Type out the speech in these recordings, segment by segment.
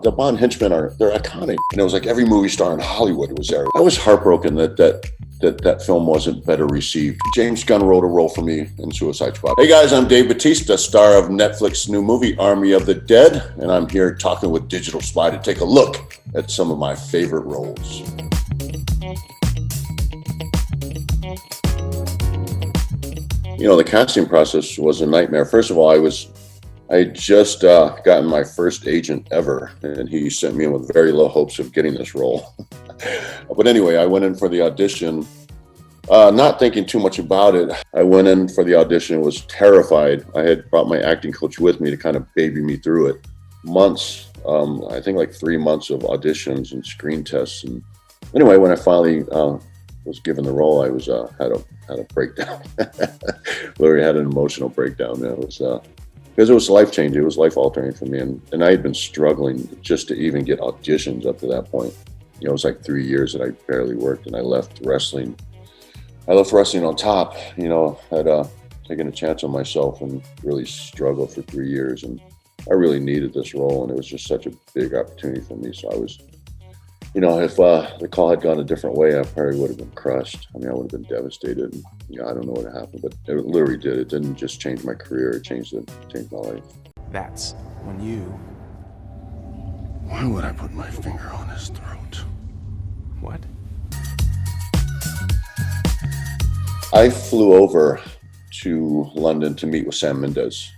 The Bond henchmen they're iconic. And it was like every movie star in Hollywood was there. I was heartbroken that film wasn't better received. James Gunn wrote a role for me in Suicide Squad. Hey guys, I'm Dave Bautista, star of Netflix's new movie, Army of the Dead, and I'm here talking with Digital Spy to take a look at some of my favorite roles. You know, the casting process was a nightmare. First of all, I had just gotten my first agent ever, and he sent me in with very low hopes of getting this role. But anyway, I went in for the audition, not thinking too much about it. I went in for the audition, was terrified. I had brought my acting coach with me to kind of baby me through it. Months, I think like 3 months of auditions and screen tests. And anyway, when I finally was given the role, I was had a breakdown. Literally had an emotional breakdown. It was because it was life-changing. It was life-altering for me. And I had been struggling just to even get auditions up to that point. You know, it was like 3 years that I barely worked, and I left wrestling. I left wrestling on top, you know, had taken a chance on myself and really struggled for 3 years. And I really needed this role, and it was just such a big opportunity for me. So I was, you know, if the call had gone a different way, I probably would have been crushed. I mean, I would have been devastated. And, you know, I don't know what happened, but it literally did. It didn't just change my career. It changed my life. That's when you... Why would I put my finger on his throat? What? I flew over to London to meet with Sam Mendes.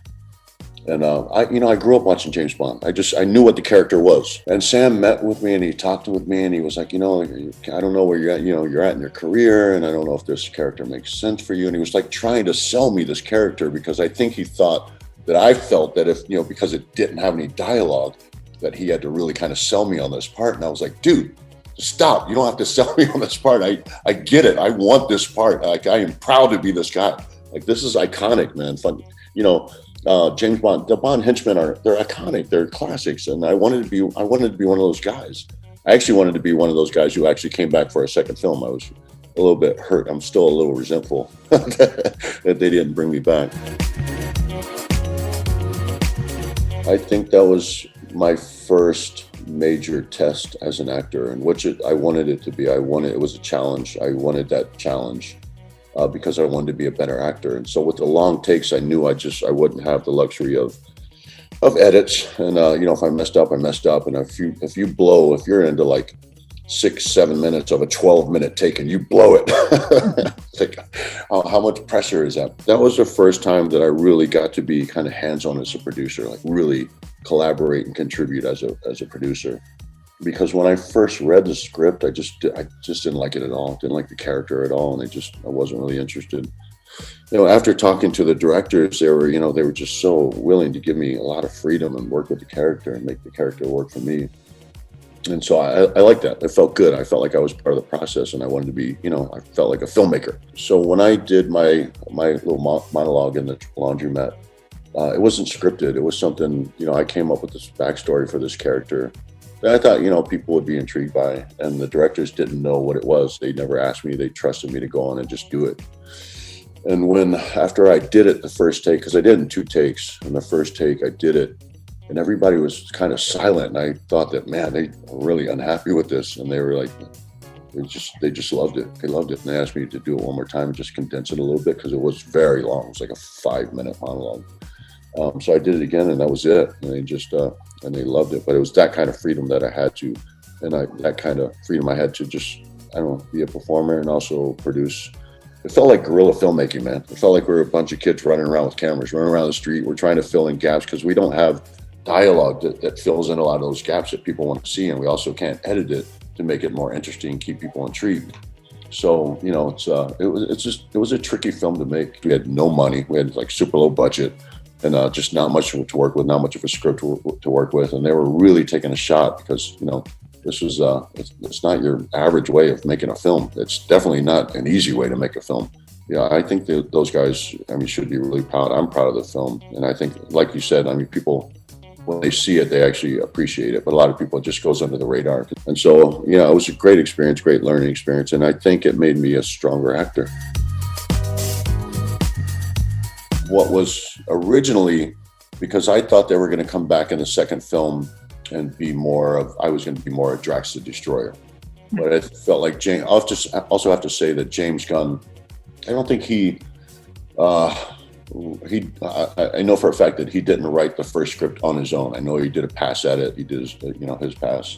And I grew up watching James Bond. I knew what the character was. And Sam met with me and he talked with me and he was like, you know, I don't know where you're at in your career, and I don't know if this character makes sense for you. And he was like trying to sell me this character because I think he thought that I felt that if, you know, because it didn't have any dialogue, that he had to really kind of sell me on this part. And I was like, dude, stop. You don't have to sell me on this part. I get it. I want this part. Like, I am proud to be this guy. Like, this is iconic, man. Fun, you know. James Bond, the Bond henchmen they're iconic, they're classics, and I wanted to be one of those guys. I actually wanted to be one of those guys who actually came back for a second film. I was a little bit hurt. I'm still a little resentful that they didn't bring me back. I think that was my first major test as an actor, and I wanted it to be. It was a challenge. I wanted that challenge. Because I wanted to be a better actor. And so with the long takes, I knew I wouldn't have the luxury of edits. And, you know, if I messed up, I messed up. And if you're into like 6-7 minutes of a 12-minute take and you blow it, like, how much pressure is that? That was the first time that I really got to be kind of hands-on as a producer, like really collaborate and contribute as a producer. Because when I first read the script, I just didn't like it at all. Didn't like the character at all, and I wasn't really interested. You know, after talking to the directors, they were just so willing to give me a lot of freedom and work with the character and make the character work for me. And so I liked that. It felt good. I felt like I was part of the process, and I wanted to be, you know, I felt like a filmmaker. So when I did my little monologue in the laundromat, it wasn't scripted. It was something, you know, I came up with this backstory for this character that I thought, you know, people would be intrigued by, and the directors didn't know what it was. They never asked me. They trusted me to go on and just do it. And after I did it the first take, because I did it in 2 takes, and the first take I did it, and everybody was kind of silent. And I thought that, man, they were really unhappy with this, and they were like, they just loved it. They loved it, and they asked me to do it one more time and just condense it a little bit because it was very long. It was like a 5-minute monologue. So I did it again, and that was it. And they loved it. But it was that kind of freedom that I had to, that kind of freedom I had to just, be a performer and also produce. It felt like guerrilla filmmaking, man. It felt like we were a bunch of kids running around with cameras, running around the street. We're trying to fill in gaps because we don't have dialogue that fills in a lot of those gaps that people want to see, and we also can't edit it to make it more interesting, keep people intrigued. So, you know, it was a tricky film to make. We had no money. We had like super low budget. And just not much to work with, not much of a script to work with. And they were really taking a shot because, you know, this was, it's not your average way of making a film. It's definitely not an easy way to make a film. Yeah, I think that those guys, should be really proud. I'm proud of the film. And I think, like you said, people, when they see it, they actually appreciate it. But a lot of people, it just goes under the radar. And so, yeah, it was a great experience, great learning experience. And I think it made me a stronger actor. What was originally, because I thought they were going to come back in the second film and I was going to be more a Drax the Destroyer. But I felt like James. I'll just also have to say that James Gunn, I don't think I know for a fact that he didn't write the first script on his own. I know he did a pass at it. He did his pass.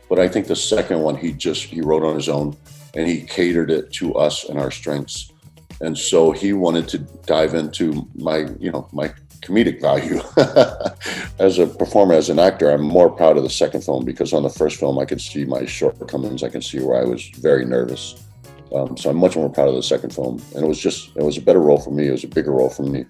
But I think the second one, he wrote on his own, and he catered it to us and our strengths. And so he wanted to dive into my comedic value. As a performer, as an actor, I'm more proud of the second film, because on the first film, I could see my shortcomings. I can see where I was very nervous. So I'm much more proud of the second film. And it was a better role for me. It was a bigger role for me.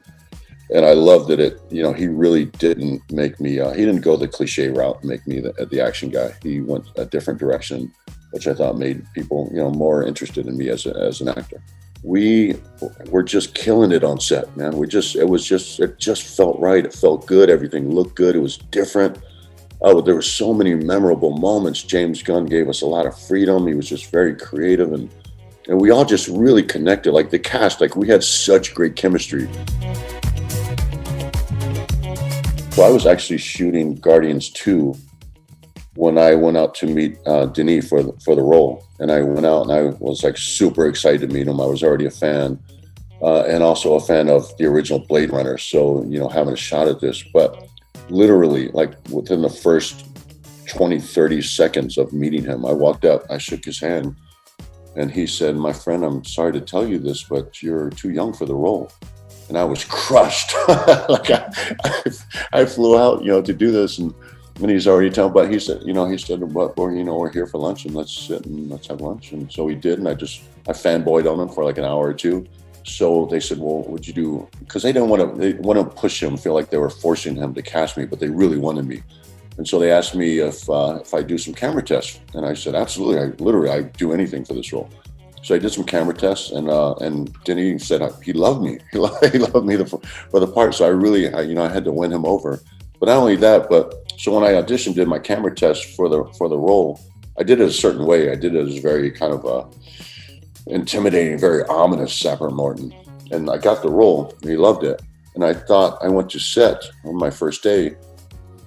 And I loved that he really didn't make me, he didn't go the cliche route and make me the action guy. He went a different direction, which I thought made people, more interested in me as an actor. We were just killing it on set, man. It just felt right. It felt good. Everything looked good. It was different. Oh, there were so many memorable moments. James Gunn gave us a lot of freedom. He was just very creative, and we all just really connected. Like the cast, we had such great chemistry. So I was actually shooting Guardians 2 when I went out to meet Denis for the role. And I went out and I was super excited to meet him. I was already a fan, and also a fan of the original Blade Runner. So, having a shot at this, but literally within the first 20, 30 seconds of meeting him, I walked up, I shook his hand, and he said, "My friend, I'm sorry to tell you this, but you're too young for the role." And I was crushed. I flew out, to do this, and he's already telling. But he said, "But we're here for lunch, and let's sit and let's have lunch." And so we did, and I fanboyed on him for an hour or two. So they said, "Well, what'd you do?" Because they want to push him, feel like they were forcing him to cast me, but they really wanted me. And so they asked me if I do some camera tests, and I said, "Absolutely, I do anything for this role." So I did some camera tests, and Denis said he loved me. He loved me for the part. So I had to win him over. But not only that, so when I auditioned, did my camera test for the role, I did it a certain way. I did it as very kind of intimidating, very ominous Sapper Morton, and I got the role. And he loved it, and I thought I went to set on my first day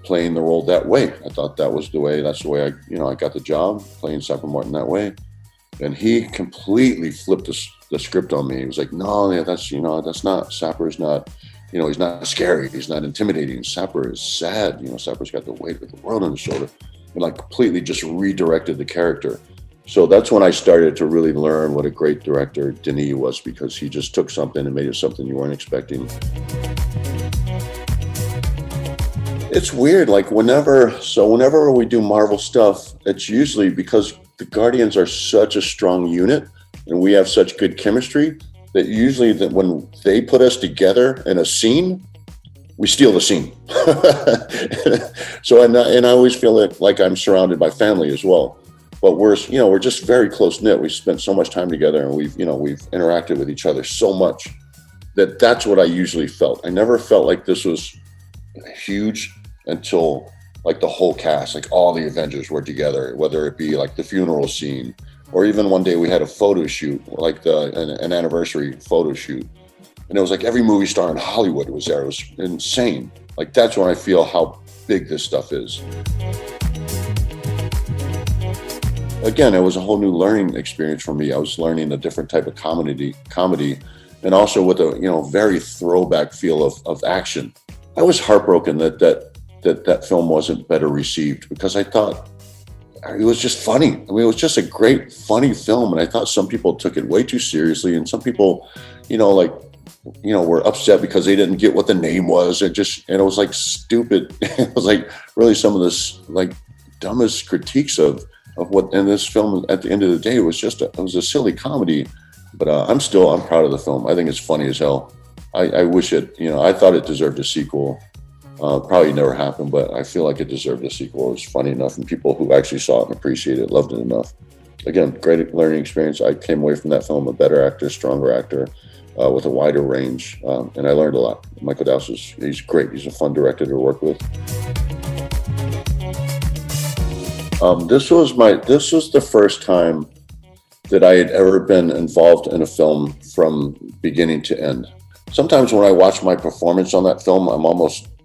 playing the role that way. I thought that's the way I got the job, playing Sapper Morton that way. And he completely flipped the script on me. He was like, "No, that's not, Sapper's not, he's not scary. He's not intimidating. Sapper is sad. Sapper's got the weight of the world on his shoulder." And completely just redirected the character. So that's when I started to really learn what a great director Denis was, because he just took something and made it something you weren't expecting. It's weird. Whenever we do Marvel stuff, it's usually because the Guardians are such a strong unit and we have such good chemistry that usually when they put us together in a scene, we steal the scene. So, and I always feel like I'm surrounded by family as well. But we're just very close knit. We spent so much time together, and we've interacted with each other so much that's what I usually felt. I never felt like this was huge until the whole cast, all the Avengers were together, whether it be the funeral scene, or even one day we had a photo shoot, an anniversary photo shoot. And it was every movie star in Hollywood was there. It was insane. That's when I feel how big this stuff is. Again, it was a whole new learning experience for me. I was learning a different type of comedy, and also with a very throwback feel of action. I was heartbroken that film wasn't better received, because I thought it was just funny. I mean, it was just a great, funny film, and I thought some people took it way too seriously, and some people, were upset because they didn't get what the name was. And it was stupid. It was really some of this dumbest critiques of what in this film. At the end of the day, it was a silly comedy. But I'm proud of the film. I think it's funny as hell. I wish I thought it deserved a sequel. Probably never happened, but I feel like it deserved a sequel. It was funny enough, and people who actually saw it and appreciated it loved it enough. Again, great learning experience. I came away from that film a better actor, stronger actor, with a wider range, and I learned a lot. Michael Dowse he's great. He's a fun director to work with. This was the first time that I had ever been involved in a film from beginning to end. Sometimes when I watch my performance on that film,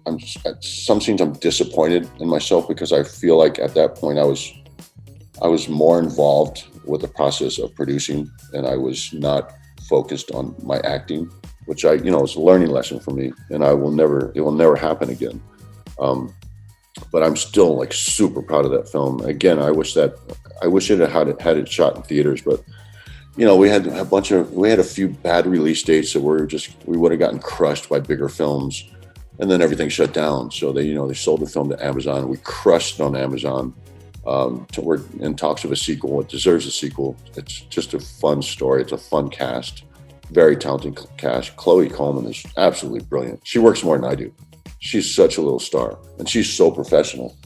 I'm just, at some scenes I'm disappointed in myself because I feel like at that point I was more involved with the process of producing, and I was not focused on my acting, which it's a learning lesson for me, and it will never happen again. But I'm still like super proud of that film. Again, I wish it had it shot in theaters, but we had a few bad release dates that we would have gotten crushed by bigger films, and then everything shut down. So they sold the film to Amazon. We crushed it on Amazon. We're in talks of a sequel. It deserves a sequel. It's just a fun story. It's a fun cast, very talented cast. Chloe Coleman is absolutely brilliant. She works more than I do. She's such a little star, and she's so professional.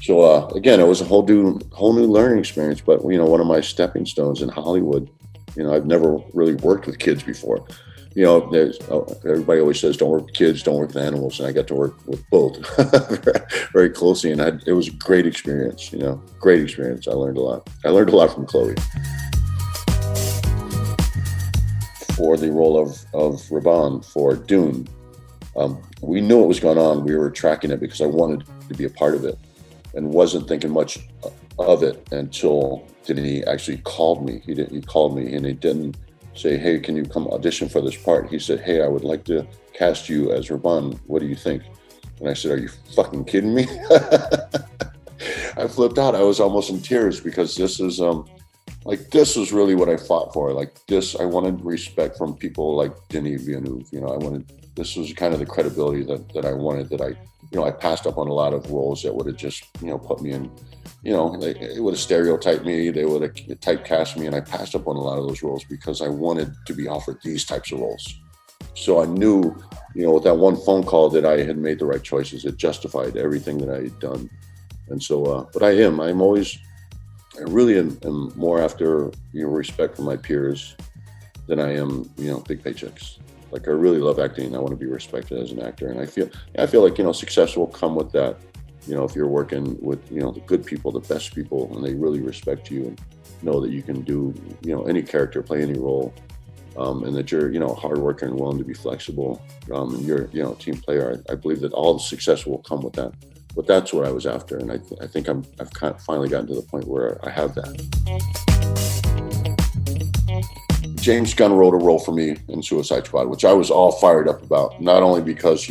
So again, it was a whole new learning experience. But one of my stepping stones in Hollywood. I've never really worked with kids before. Everybody always says, don't work with kids, don't work with animals. And I got to work with both very closely. And it was a great experience, great experience. I learned a lot. I learned a lot from Chloe. For the role of Raban for Dune, we knew what was going on. We were tracking it because I wanted to be a part of it and wasn't thinking much of it until he actually called me. He called me, and he didn't say, hey, can you come audition for this part? He said, hey, I would like to cast you as Raban. What do you think? And I said, are you fucking kidding me? I flipped out. I was almost in tears because this was really what I fought for. Like this, I wanted respect from people like Denis Villeneuve. This was kind of the credibility that I wanted, that I passed up on a lot of roles that would have just, put me in, it would have stereotyped me. They would have typecast me. And I passed up on a lot of those roles because I wanted to be offered these types of roles. So I knew, with that one phone call that I had made the right choices. It justified everything that I had done. And so, but I really am more after, respect for my peers than I am, big paychecks. Like I really love acting, and I want to be respected as an actor. And I feel like, success will come with that. If you're working with, the good people, the best people, and they really respect you and know that you can do, any character, play any role, and that you're, hard worker and willing to be flexible, and you're, a team player. I believe that all the success will come with that. But that's what I was after, and I think I've finally gotten to the point where I have that. James Gunn wrote a role for me in Suicide Squad, which I was all fired up about. Not only because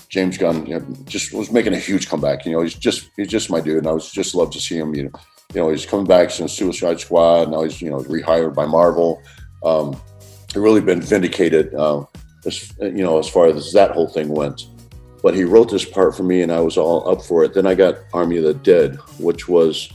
James Gunn just was making a huge comeback. He's just my dude, and I was just love to see him. He's coming back since Suicide Squad. Now he's rehired by Marvel. He's really been vindicated as far as that whole thing went. But he wrote this part for me, and I was all up for it. Then I got Army of the Dead, which was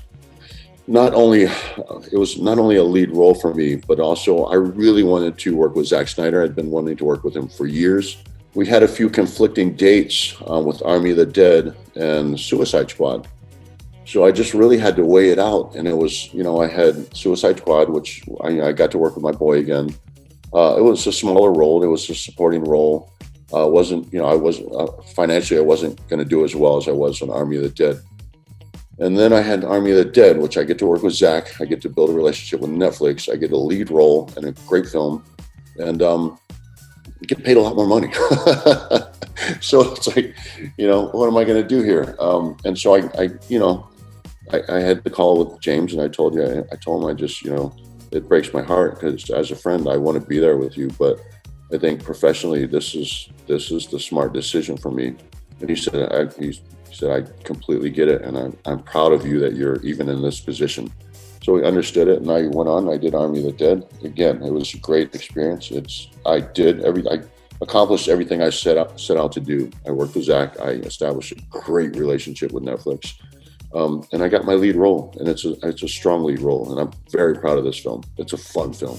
not only a lead role for me, but also I really wanted to work with Zack Snyder. I'd been wanting to work with him for years. We had a few conflicting dates with Army of the Dead and Suicide Squad. So I just really had to weigh it out. And it was, I had Suicide Squad, which I got to work with my boy again. It was a smaller role. It was a supporting role. Financially, I wasn't going to do as well as I was on Army of the Dead. And then I had Army of the Dead, which I get to work with Zack. I get to build a relationship with Netflix. I get a lead role in a great film, and get paid a lot more money. So it's like, what am I going to do here? And so I had the call with James, and I told him, it breaks my heart because as a friend, I want to be there with you, but I think professionally, this is the smart decision for me. And he said, I completely get it, and I'm proud of you that you're even in this position. So we understood it, and I went on. I did Army of the Dead. Again, it was a great experience. I accomplished everything I set out to do. I worked with Zack. I established a great relationship with Netflix, and I got my lead role, and it's a strong lead role, and I'm very proud of this film. It's a fun film.